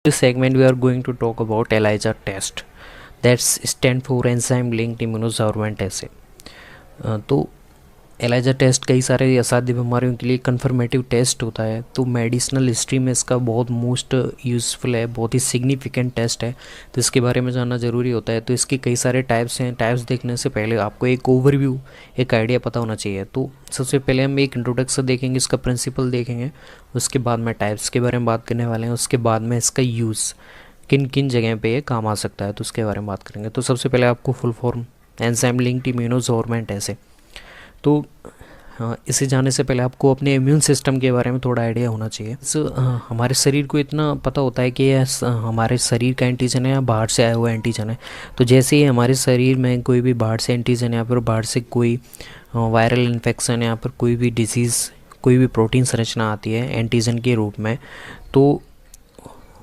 This segment we are going to talk about ELISA test. That's stand for enzyme linked immunosorbent assay. तो ELISA test कई सारे असाध्य बीमारियों के लिए कन्फर्मेटिव टेस्ट होता है। तो मेडिसिनल हिस्ट्री में इसका बहुत मोस्ट यूज़फुल है, बहुत ही सिग्निफिकेंट टेस्ट है, तो इसके बारे में जानना ज़रूरी होता है। तो इसके कई सारे टाइप्स हैं। टाइप्स देखने से पहले आपको एक ओवरव्यू, एक आइडिया पता होना चाहिए। तो सबसे पहले हम एक इंट्रोडक्शन देखेंगे, इसका प्रिंसिपल देखेंगे, उसके बाद में टाइप्स के बारे में बात करने वाले हैं, उसके बाद में इसका यूज़ किन किन जगह पे ये काम आ सकता है, तो उसके बारे में बात करेंगे। तो सबसे पहले आपको full form enzyme linked immunosorbent ऐसे, तो इसे जानने से पहले आपको अपने इम्यून सिस्टम के बारे में थोड़ा आइडिया होना चाहिए। हमारे शरीर को इतना पता होता है कि यह हमारे शरीर का एंटीजन है या बाहर से आया हुआ एंटीजन है। तो जैसे ही हमारे शरीर में कोई भी बाहर से एंटीजन या फिर बाहर से कोई वायरल इन्फेक्शन या फिर कोई भी डिजीज़, कोई भी प्रोटीन संरचना आती है एंटीजन के रूप में, तो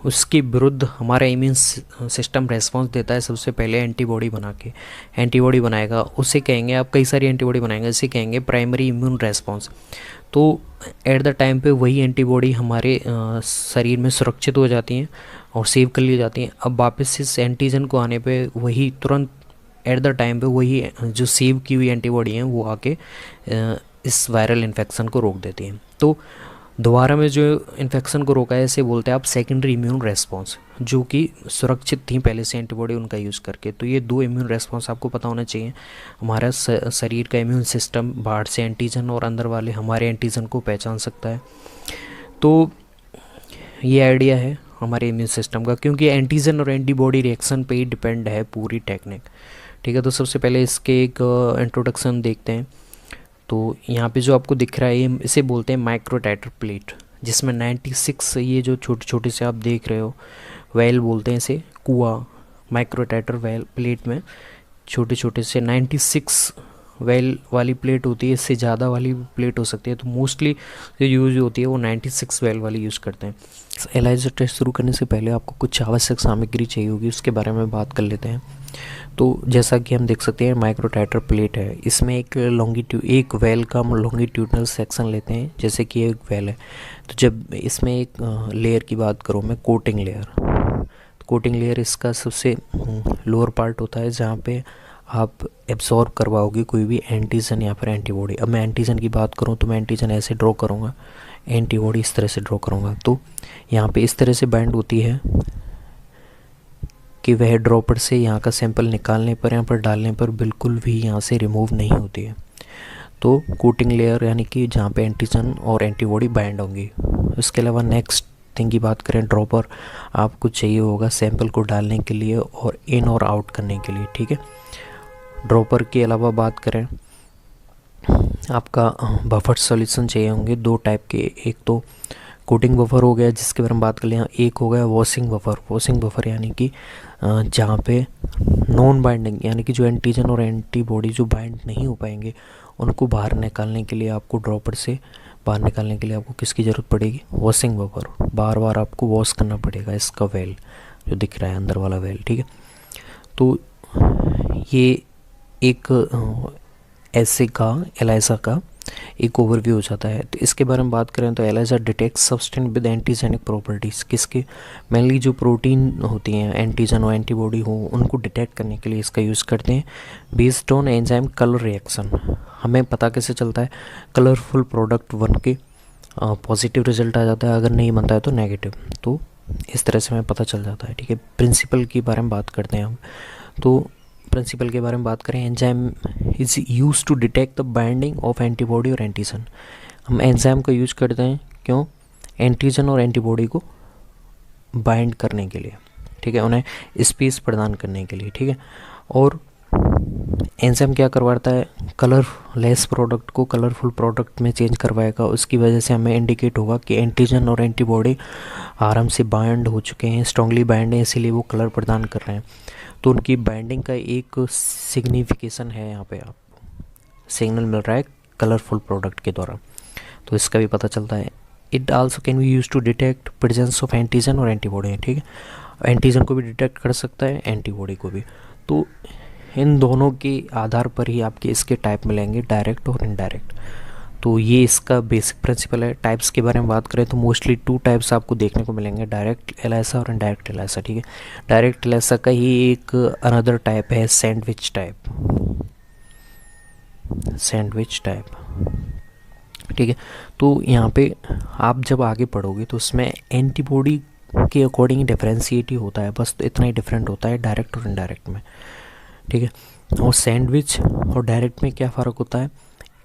उसके विरुद्ध हमारा इम्यून सिस्टम रेस्पॉन्स देता है। सबसे पहले एंटीबॉडी बना के, एंटीबॉडी बनाएगा, उसे कहेंगे, आप कई सारी एंटीबॉडी बनाएंगे, इसे कहेंगे प्राइमरी इम्यून रेस्पॉन्स। तो एट द टाइम पे वही एंटीबॉडी हमारे शरीर में सुरक्षित हो जाती हैं और सेव कर ली जाती हैं। अब वापस इस एंटीजन को आने पे वही तुरंत एट द टाइम पे वही जो सेव की हुई एंटीबॉडी हैं वो आके इस वायरल इन्फेक्शन को रोक देती हैं। तो दोबारा में जो इन्फेक्शन को रोका है इसे बोलते हैं आप सेकेंडरी इम्यून रेस्पॉन्स, जो कि सुरक्षित थी पहले से एंटीबॉडी उनका यूज़ करके। तो ये दो इम्यून रेस्पॉन्स आपको पता होना चाहिए। हमारा शरीर का इम्यून सिस्टम बाहर से एंटीजन और अंदर वाले हमारे एंटीजन को पहचान सकता है। तो ये आइडिया है हमारे इम्यून सिस्टम का, क्योंकि एंटीजन और एंटीबॉडी रिएक्शन पे ही डिपेंड है पूरी टेक्निक। ठीक है, तो सबसे पहले इसके एक इंट्रोडक्शन देखते हैं। तो यहाँ पे जो आपको दिख रहा है इसे बोलते हैं माइक्रोटाइटर प्लेट, जिसमें 96 ये जो छोटे छोटे से आप देख रहे हो वेल बोलते हैं इसे, कुआ माइक्रोटाइटर वेल प्लेट में छोटे छोटे से 96 वेल वाली प्लेट होती है। इससे ज़्यादा वाली प्लेट हो सकती है, तो मोस्टली जो यूज़ होती है वो 96 वेल वाली यूज़ करते हैं। एलाइजा टेस्ट शुरू करने से पहले आपको कुछ आवश्यक सामग्री चाहिए होगी, उसके बारे में बात कर लेते हैं। तो जैसा कि हम देख सकते हैं माइक्रोटाइटर प्लेट है, इसमें एक वेल का लॉन्गिट्यूडनल सेक्शन लेते हैं, जैसे कि एक वेल है। तो जब इसमें एक लेयर की बात करूँ मैं, कोटिंग लेयर, तो कोटिंग लेयर इसका सबसे लोअर पार्ट होता है, जहाँ पे आप एब्जॉर्ब करवाओगे कोई भी एंटीजन या फिर एंटीबॉडी। अब मैं एंटीजन की बात करूँ तो मैं एंटीजन ऐसे ड्रॉ करूँगा, एंटीबॉडी इस तरह से ड्रॉ करूँगा। तो यहाँ पे इस तरह से बाइंड होती है कि वह ड्रॉपर से यहाँ का सैंपल निकालने पर, यहाँ पर डालने पर बिल्कुल भी यहाँ से रिमूव नहीं होती है। तो कोटिंग लेयर यानी कि जहाँ पे एंटीजन और एंटीबॉडी बाइंड होंगी। इसके अलावा नेक्स्ट थिंग की बात करें, ड्रॉपर आपको चाहिए होगा सैंपल को डालने के लिए और इन और आउट करने के लिए। ठीक है, ड्रॉपर के अलावा बात करें, आपका बफर सॉल्यूशन चाहिए होंगे दो टाइप के। एक तो कोटिंग बफर हो गया जिसके बारे में बात कर लिया, एक हो गया वॉशिंग बफर। वॉशिंग बफर यानी कि जहाँ पे नॉन बाइंडिंग यानी कि जो एंटीजन और एंटीबॉडी जो बाइंड नहीं हो पाएंगे उनको बाहर निकालने के लिए, आपको ड्रॉपर से बाहर निकालने के लिए आपको किसकी ज़रूरत पड़ेगी, वॉशिंग बफर। बार बार आपको वॉश करना पड़ेगा इसका वेल जो दिख रहा है अंदर वाला वेल। ठीक है, तो ये एक ऐसे का एलाइजा का एक ओवरव्यू हो जाता है। तो इसके बारे में बात करें तो ELISA detect substance with antigenic properties, किसके, मेनली जो प्रोटीन होती हैं एंटीजन और एंटीबॉडी हो उनको डिटेक्ट करने के लिए इसका यूज़ करते हैं। Based on enzyme colour reaction, हमें पता कैसे चलता है, कलरफुल प्रोडक्ट बन के पॉजिटिव रिजल्ट आ जाता है, अगर नहीं बनता है तो नेगेटिव। तो इस तरह से हमें पता चल जाता है। ठीक है, प्रिंसिपल के बारे में बात करते हैं हम। तो प्रिंसिपल के बारे में बात करें, enzyme is use to detect the binding of antibody और एंटीजन। हम एंजाइम का यूज करते हैं क्यों, एंटीजन और एंटीबॉडी को बाइंड करने के लिए। ठीक है, उन्हें स्पेस प्रदान करने के लिए। ठीक है, और एंजाइम क्या करवाता है, कलरलेस प्रोडक्ट को कलरफुल प्रोडक्ट में चेंज करवाएगा। उसकी वजह से हमें इंडिकेट होगा कि एंटीजन और एंटीबॉडी आराम से बाइंड हो चुके हैं, स्ट्रांगली बाइंड है, इसीलिए वो कलर प्रदान कर रहे हैं। तो उनकी बाइंडिंग का एक सिग्निफिकेशन है, यहाँ पे आपको सिग्नल मिल रहा है कलरफुल प्रोडक्ट के द्वारा, तो इसका भी पता चलता है। It also can be use to detect presence of antigen और एंटीबॉडी। ठीक है, एंटीजन को भी डिटेक्ट कर सकता है, एंटीबॉडी को भी। तो इन दोनों के आधार पर ही आपके इसके टाइप मिलेंगे, डायरेक्ट और इनडायरेक्ट। तो ये इसका बेसिक प्रिंसिपल है। टाइप्स के बारे में बात करें तो मोस्टली 2 टाइप्स आपको देखने को मिलेंगे, डायरेक्ट एलाइसा और इनडायरेक्ट एलाइसा, ठीक है। डायरेक्ट एलाइसा का ही एक अनदर टाइप है सैंडविच टाइप, सैंडविच टाइप, ठीक है। तो यहाँ पे आप जब आगे पढ़ोगे तो उसमें एंटीबॉडी के अकॉर्डिंग डिफरेंशिएट ही होता है, बस तो इतना ही डिफरेंट होता है डायरेक्ट और इनडायरेक्ट में, ठीक है। और सैंडविच और डायरेक्ट में क्या फ़र्क होता है,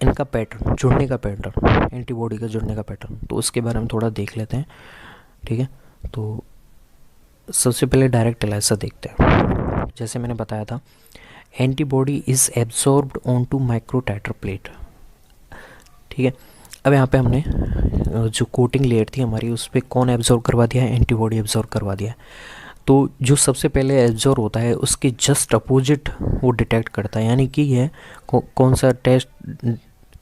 इनका पैटर्न, जुड़ने का पैटर्न, एंटीबॉडी का जुड़ने का पैटर्न, तो उसके बारे में थोड़ा देख लेते हैं, ठीक है। तो सबसे पहले डायरेक्ट एलाइसा देखते हैं। जैसे मैंने बताया था, antibody is absorbed on to microtiter plate, ठीक है। अब यहाँ पे हमने जो कोटिंग लेयर थी हमारी, उस पर कौन एब्जॉर्ब करवा दिया है, एंटीबॉडी एब्जॉर्ब करवा दिया है। तो जो सबसे पहले एब्जॉर्ब होता है उसके जस्ट अपोजिट वो डिटेक्ट करता है, यानी कि यह कौन सा टेस्ट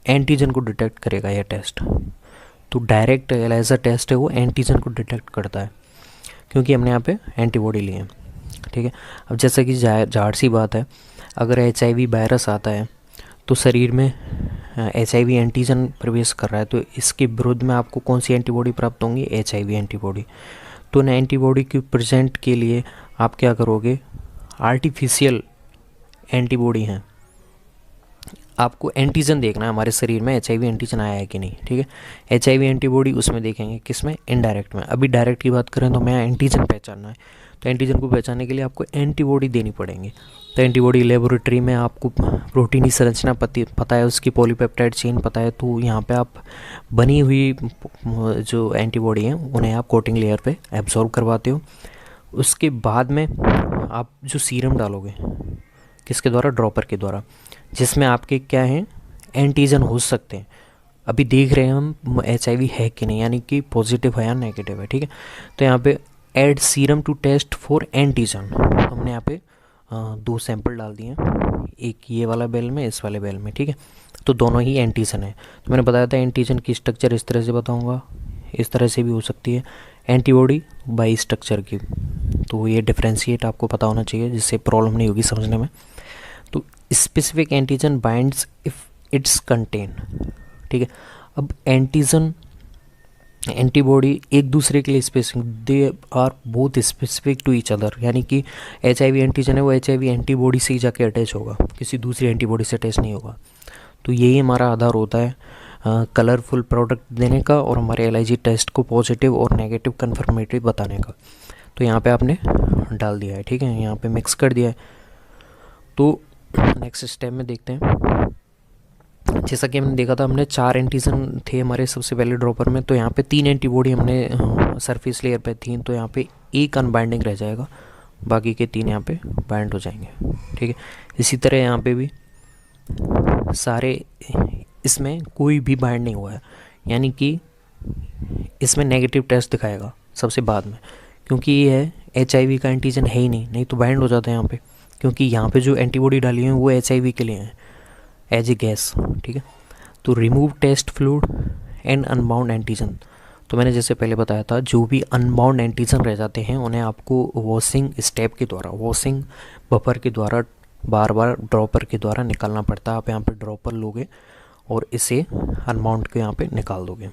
एंटीजन को डिटेक्ट करेगा यह टेस्ट। तो डायरेक्ट एलाइजा टेस्ट है वो एंटीजन को डिटेक्ट करता है, क्योंकि हमने यहाँ पे एंटीबॉडी ली है, ठीक है। अब जैसा कि जाहिर सी बात है, अगर HIV वायरस आता है तो शरीर में HIV एंटीजन प्रवेश कर रहा है, तो इसके विरुद्ध में आपको कौन सी एंटीबॉडी प्राप्त होंगी, HIV एंटीबॉडी। तो इन एंटीबॉडी के प्रेजेंट के लिए आप क्या करोगे, आर्टिफिशियल एंटीबॉडी हैं, आपको एंटीजन देखना है हमारे शरीर में HIV एंटीजन आया है कि नहीं, ठीक है। HIV एंटीबॉडी उसमें देखेंगे, किस में, इनडायरेक्ट में। अभी डायरेक्ट की बात करें तो हमें एंटीजन पहचानना है, तो एंटीजन को पहचानने के लिए आपको एंटीबॉडी देनी पड़ेंगी। तो एंटीबॉडी लेबोरेटरी में आपको प्रोटीन की संरचना पता है, उसकी पॉलीपेप्टाइड चेन पता है, तो यहाँ पे आप बनी हुई जो एंटीबॉडी हैं उन्हें आप कोटिंग लेयर पे एब्जॉर्ब करवाते हो। उसके बाद में आप जो सीरम डालोगे, किसके द्वारा, ड्रॉपर के द्वारा, जिसमें आपके क्या हैं, एंटीजन हो सकते हैं। अभी देख रहे हैं हम HIV है कि नहीं, यानी कि पॉजिटिव है या नेगेटिव है, ठीक है। तो यहाँ पे add serum to test for antigen, हमने यहाँ पे 2 सैंपल डाल दिए हैं, एक ये वाला बेल में, इस वाले बेल में, ठीक है। तो दोनों ही एंटीजन है। तो मैंने बताया था एंटीजन की स्ट्रक्चर इस तरह से बताऊंगा, इस तरह से भी हो सकती है, एंटीबॉडी बाई स्ट्रक्चर की। तो ये डिफ्रेंशिएट आपको पता होना चाहिए, जिससे प्रॉब्लम नहीं होगी समझने में। तो specific antigen binds if it's contain, ठीक है। अब एंटीजन एंटीबॉडी एक दूसरे के लिए specific, they are both specific to each other, यानी कि HIV एंटीजन है वो HIV एंटीबॉडी से ही जाके अटैच होगा, किसी दूसरी एंटीबॉडी से अटैच नहीं होगा। तो यही हमारा आधार होता है कलरफुल प्रोडक्ट देने का और हमारे LIG टेस्ट को पॉजिटिव और नेगेटिव कन्फर्मेटिव बताने का। तो यहाँ पे आपने डाल दिया है, ठीक है, यहाँ पे मिक्स कर दिया है। तो नेक्स्ट स्टेप में देखते हैं। जैसा कि हमने देखा था, हमने 4 एंटीजन थे हमारे सबसे पहले ड्रॉपर में, तो यहाँ पे 3 एंटीबॉडी हमने सरफेस लेयर पे थी, तो यहाँ पे एक अनबाइंडिंग रह जाएगा, बाकी के 3 यहाँ पे बाइंड हो जाएंगे, ठीक है। इसी तरह यहाँ पे भी सारे, इसमें कोई भी बाइंड नहीं हुआ है, यानी कि इसमें नेगेटिव टेस्ट दिखाएगा सबसे बाद में, क्योंकि ये है HIV का एंटीजन है ही नहीं तो बाइंड हो जाता है यहाँ पे, क्योंकि यहाँ पे जो एंटीबॉडी डाली है वो HIV के लिए है एज ए गैस, ठीक है। तो remove test fluid and unbound antigen, तो मैंने जैसे पहले बताया था, जो भी अनबाउंड एंटीजन रह जाते हैं उन्हें आपको वॉशिंग स्टेप के द्वारा, वॉशिंग बफर के द्वारा बार बार ड्रॉपर के द्वारा निकालना पड़ता है। आप यहाँ पे ड्रॉपर लोगे और इसे अनबाउंड के यहाँ पे निकाल दोगे।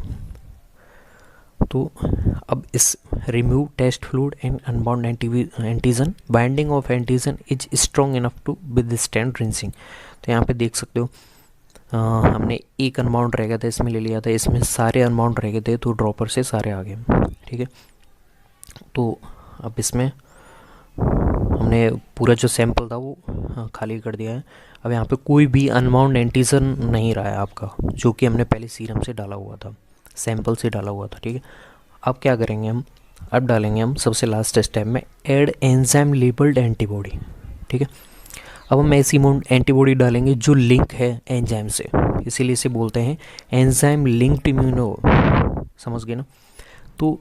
तो अब इस remove test fluid and unbound antigen, binding of antigen is strong enough to withstand rinsing. तो यहाँ पे देख सकते हो हमने एक अनबाउंड रह गया था, इसमें ले लिया था, इसमें सारे अनबाउंड रह गए थे, तो ड्रॉपर से सारे आ गए, ठीक है। तो अब इसमें हमने पूरा जो सैंपल था वो खाली कर दिया है। अब यहाँ पे कोई भी अनबाउंड एंटीजन नहीं रहा है आपका, जो कि हमने पहले सीरम से डाला हुआ था, सैंपल से डाला हुआ था, ठीक है। अब क्या करेंगे हम, अब डालेंगे हम सबसे लास्ट स्टेप में ऐड एंजाइम लेबल्ड एंटीबॉडी, ठीक है। अब हम ऐसी एंटीबॉडी डालेंगे जो लिंक है एंजाइम से, इसीलिए इसे बोलते हैं एंजाइम लिंक्ड इम्यूनो, समझ गए ना। तो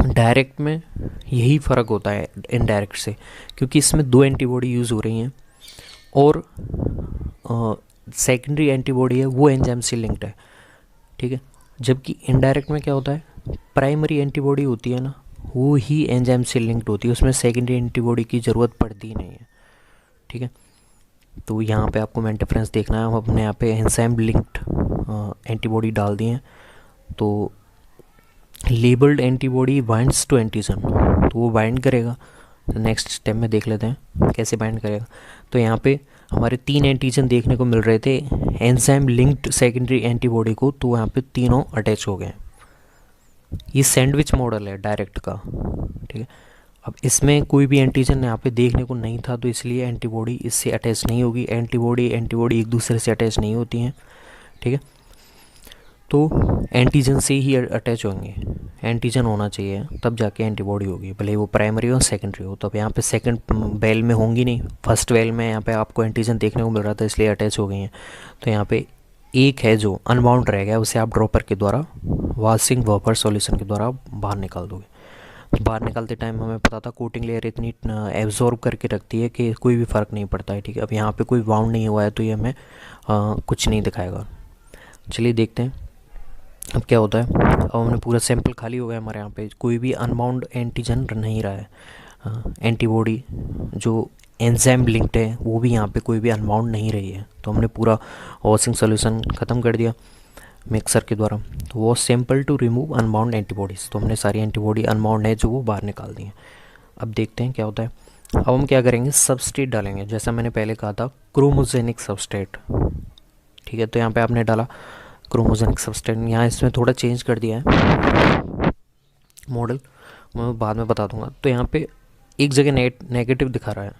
डायरेक्ट में यही फ़र्क होता है इनडायरेक्ट से, क्योंकि इसमें 2 एंटीबॉडी यूज़ हो रही हैं और सेकेंडरी एंटीबॉडी है वो एंजाइम से लिंक्ड है, ठीक है। जबकि इनडायरेक्ट में क्या होता है, प्राइमरी एंटीबॉडी होती है ना, वो ही एंजाइम से लिंक्ड होती है, उसमें सेकेंडरी एंटीबॉडी की ज़रूरत पड़ती ही नहीं है, ठीक है। तो यहाँ पे आपको मेन डिफरेंस देखना है। हम अपने यहाँ पे एंजाइम लिंक्ड एंटीबॉडी डाल दिए हैं, तो labelled antibody binds to antigen, तो वो बाइंड करेगा। तो नेक्स्ट स्टेप में देख लेते हैं कैसे बाइंड करेगा। तो यहाँ पे हमारे 3 एंटीजन देखने को मिल रहे थे एंजाइम लिंक्ड सेकेंडरी एंटीबॉडी को, तो यहाँ पे तीनों अटैच हो गए। ये सैंडविच मॉडल है डायरेक्ट का, ठीक है। अब इसमें कोई भी एंटीजन यहाँ पे देखने को नहीं था, तो इसलिए एंटीबॉडी इससे अटैच नहीं होगी। एंटीबॉडी एक दूसरे से अटैच नहीं होती हैं, ठीक है। तो एंटीजन से ही अटैच होंगे, एंटीजन होना चाहिए तब जाके एंटीबॉडी होगी, भले वो प्राइमरी हो सेकेंडरी हो। तो अब यहाँ पे सेकंड वेल में होंगी नहीं, फर्स्ट वेल में यहाँ पे आपको एंटीजन देखने को मिल रहा था, इसलिए अटैच हो गई हैं। तो यहाँ पे एक है जो अनबाउंड रह गया, उसे आप ड्रॉपर के द्वारा वाशिंग वेपर सॉल्यूशन के द्वारा बाहर निकाल दोगे। तो बाहर निकालते टाइम हमें पता था कोटिंग लेयर इतनी एब्जॉर्ब करके रखती है कि कोई भी फ़र्क नहीं पड़ता है, ठीक है। अब यहाँ पे कोई बाउंड नहीं हुआ है, तो ये हमें कुछ नहीं दिखाएगा। चलिए देखते हैं अब क्या होता है। अब हमने पूरा सैंपल खाली हो गया, हमारे यहाँ पे कोई भी अनबाउंड एंटीजन नहीं रहा है। एंटीबॉडी जो एंजाइम लिंक्ड है वो भी यहाँ पे कोई भी अनबाउंड नहीं रही है। तो हमने पूरा वॉशिंग सोल्यूशन ख़त्म कर दिया मिक्सर के द्वारा। तो वो sample to remove unbound antibodies, तो हमने सारी एंटीबॉडी अनबाउंड है जो वो बाहर निकाल दी हैं। अब देखते हैं क्या होता है। अब हम क्या करेंगे, सबस्ट्रेट डालेंगे, जैसा मैंने पहले कहा था क्रोमोजेनिक सबस्ट्रेट, ठीक है। तो यहाँ पे आपने डाला क्रोमोजेनिक सबस्ट्रेट, यहाँ इसमें थोड़ा चेंज कर दिया है मॉडल, मैं बाद में बता दूंगा। तो यहाँ पे एक जगह नेगेटिव दिखा रहा है,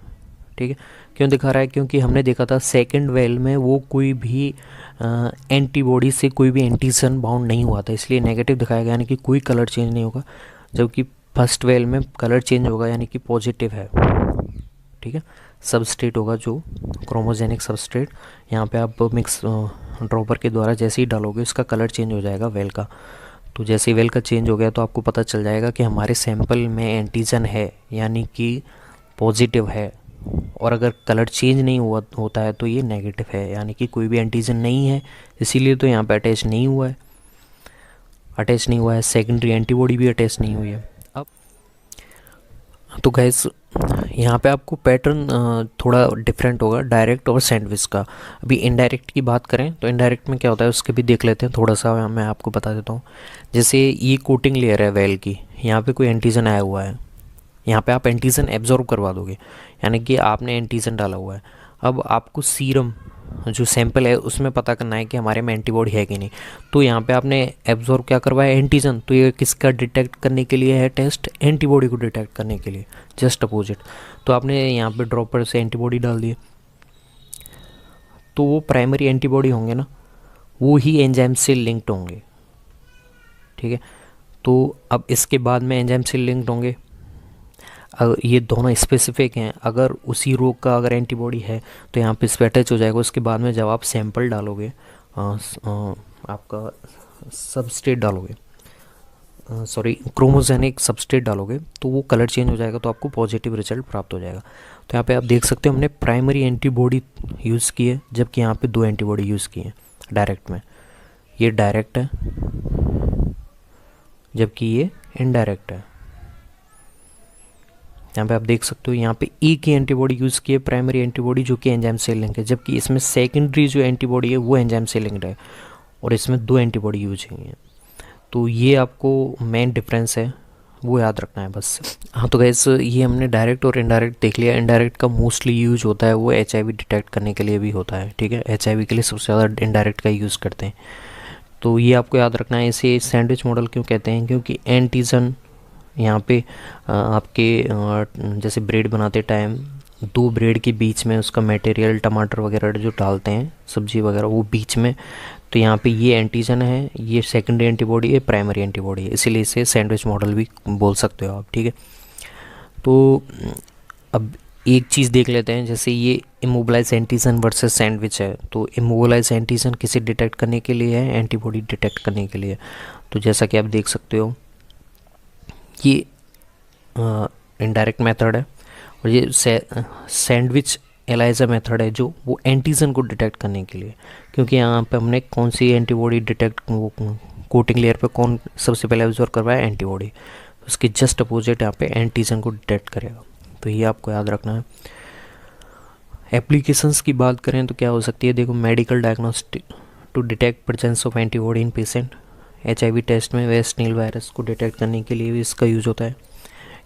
ठीक है। क्यों दिखा रहा है, क्योंकि हमने देखा था सेकंड वेल में वो कोई भी एंटीबॉडी से कोई भी एंटीजन बाउंड नहीं हुआ था, इसलिए नेगेटिव दिखाया गया, यानी कि कोई कलर चेंज नहीं होगा। जबकि फर्स्ट वेल में कलर चेंज होगा, यानी कि पॉजिटिव है, ठीक है। सबस्ट्रेट होगा जो क्रोमोजेनिक सबस्ट्रेट, यहाँ पे आप मिक्स ड्रॉपर के द्वारा जैसे ही डालोगे उसका कलर चेंज हो जाएगा वेल का। तो जैसे ही वेल का चेंज हो गया तो आपको पता चल जाएगा कि हमारे सैंपल में एंटीजन है, यानी कि पॉजिटिव है। और अगर कलर चेंज नहीं होता है तो ये नेगेटिव है, यानी कि कोई भी एंटीजन नहीं है, इसीलिए तो यहाँ पे अटैच नहीं हुआ है। सेकेंडरी एंटीबॉडी भी अटैच नहीं हुई है। अब तो गैस यहाँ पे आपको पैटर्न थोड़ा डिफरेंट होगा डायरेक्ट और सैंडविच का। अभी इनडायरेक्ट की बात करें तो इनडायरेक्ट में क्या होता है उसके भी देख लेते हैं थोड़ा सा, मैं आपको बता देता हूँ। जैसे ये कोटिंग लेयर है वेल की, यहाँ पे कोई एंटीजन आया हुआ है, यहाँ पे आप एंटीजन एब्जॉर्ब करवा दोगे, यानी कि आपने एंटीजन डाला हुआ है। अब आपको सीरम जो सैंपल है उसमें पता करना है कि हमारे में एंटीबॉडी है कि नहीं। तो यहाँ पे आपने एब्जॉर्ब क्या करवाया, एंटीजन, तो ये किसका डिटेक्ट करने के लिए है टेस्ट, एंटीबॉडी को डिटेक्ट करने के लिए, जस्ट अपोजिट। तो आपने यहाँ पे ड्रॉपर से एंटीबॉडी डाल दी, तो वो प्राइमरी एंटीबॉडी होंगे ना, वो ही एंजाइम से लिंक्ड होंगे, ठीक है। तो अब इसके बाद में एंजाइम से लिंक्ड होंगे, ये दोनों स्पेसिफिक हैं। अगर उसी रोग का अगर एंटीबॉडी है तो यहाँ पे इस पे अटैच हो जाएगा। उसके बाद में जब आप सैंपल डालोगे, आपका सबस्ट्रेट डालोगे, क्रोमोजेनिक सबस्ट्रेट डालोगे, तो वो कलर चेंज हो जाएगा, तो आपको पॉजिटिव रिजल्ट प्राप्त हो जाएगा। तो यहाँ पे आप देख सकते हो हमने प्राइमरी एंटीबॉडी यूज़ की है, जबकि यहाँ पे 2 एंटीबॉडी यूज़ की है डायरेक्ट में। ये डायरेक्ट है जबकि ये इनडायरेक्ट है। यहाँ पे आप देख सकते हो यहाँ पे एक ही एंटीबॉडी यूज़ की है, प्राइमरी एंटीबॉडी, जो कि एंजाइम से लिंक है, जबकि इसमें सेकेंडरी जो एंटीबॉडी है वो एंजाइम से लिंक्ड है, और इसमें 2 एंटीबॉडी यूज हुई हैं। तो ये आपको मेन डिफरेंस है, वो याद रखना है बस। हाँ, तो गैस ये हमने डायरेक्ट और इनडायरेक्ट देख लिया। इनडायरेक्ट का मोस्टली यूज होता है वो HIV डिटेक्ट करने के लिए भी होता है, ठीक है। HIV के लिए सबसे ज़्यादा इनडायरेक्ट का यूज़ करते हैं, तो ये आपको याद रखना है। इसे सैंडविच मॉडल क्यों कहते हैं, क्योंकि एंटीजन यहाँ पे आपके जैसे ब्रेड बनाते टाइम 2 ब्रेड के बीच में उसका मटेरियल टमाटर वगैरह जो डालते हैं, सब्जी वगैरह, वो बीच में, तो यहाँ पे ये एंटीजन है, ये सेकेंडरी एंटीबॉडी है, प्राइमरी एंटीबॉडी है, इसीलिए इसे सैंडविच मॉडल भी बोल सकते हो आप, ठीक है। तो अब एक चीज़ देख लेते हैं, जैसे ये इमोबिलाइज एंटीजन वर्सेस सैंडविच है। तो इमोबिलाइज एंटीजन किसे डिटेक्ट करने के लिए है, एंटीबॉडी डिटेक्ट करने के लिए। तो जैसा कि आप देख सकते हो ये इनडायरेक्ट मेथड है, और ये सैंडविच एलाइजा मेथड है जो वो एंटीजन को डिटेक्ट करने के लिए। क्योंकि यहाँ पे हमने कौन सी एंटीबॉडी डिटेक्ट, वो कोटिंग लेयर पे कौन सबसे पहले ऑब्जर्व करवाया, एंटीबॉडी, उसके जस्ट अपोजिट यहाँ पे एंटीजन को डिटेक्ट करेगा। तो ये आपको याद रखना है। एप्लीकेशंस की बात करें तो क्या हो सकती है, देखो medical diagnostic to detect presence of antibody in patient, HIV test में वेस्ट नील वायरस को डिटेक्ट करने के लिए भी इसका यूज़ होता है।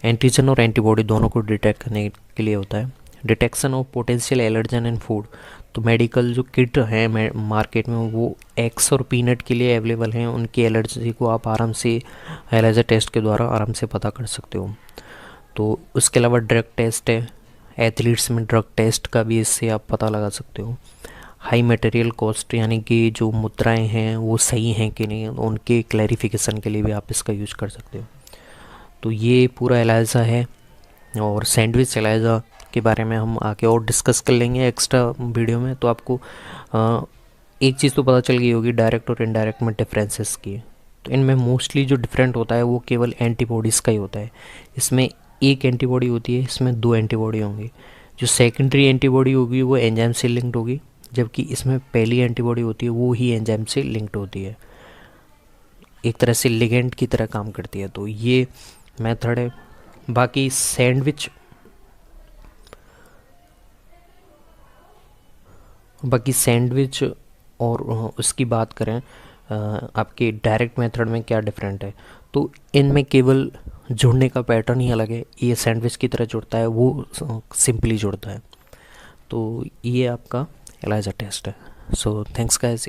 एंटीजन और एंटीबॉडी दोनों को डिटेक्ट करने के लिए होता है। Detection of potential allergen in food, तो मेडिकल जो किट हैं मार्केट में वो एग्स और पीनट के लिए अवेलेबल हैं, उनकी एलर्जी को आप आराम से एलर्जी टेस्ट के द्वारा आराम से पता कर सकते हो। तो उसके अलावा ड्रग टेस्ट है, एथलीट्स में ड्रग टेस्ट का भी इससे आप पता लगा सकते हो। हाई मटेरियल कॉस्ट, यानी कि जो मुद्राएं हैं वो सही हैं कि नहीं, उनके क्लैरिफिकेशन के लिए भी आप इसका यूज कर सकते हो। तो ये पूरा एलाइजा है, और सैंडविच एलाइजा के बारे में हम आगे और डिस्कस कर लेंगे एक्स्ट्रा वीडियो में। तो आपको एक चीज़ तो पता चल गई होगी डायरेक्ट और इनडायरेक्ट में डिफरेंसेस की। तो इनमें मोस्टली जो डिफरेंट होता है वो केवल एंटीबॉडीज़ का ही होता है। इसमें एक एंटीबॉडी होती है, इसमें दो एंटीबॉडी होंगी। जो सेकेंडरी एंटीबॉडी होगी वो एंजाइम से लिंक्ड होगी, जबकि इसमें पहली एंटीबॉडी होती है वो ही एंजाइम से लिंक्ड होती है, एक तरह से लिगेंड की तरह काम करती है। तो ये मेथड है। बाकी सैंडविच और उसकी बात करें आपके डायरेक्ट मेथड में क्या डिफरेंट है, तो इनमें केवल जुड़ने का पैटर्न ही अलग है। ये सैंडविच की तरह जुड़ता है, वो सिंपली जुड़ता है। तो ये आपका एलाइजा टेस्ट है। So thanks guys.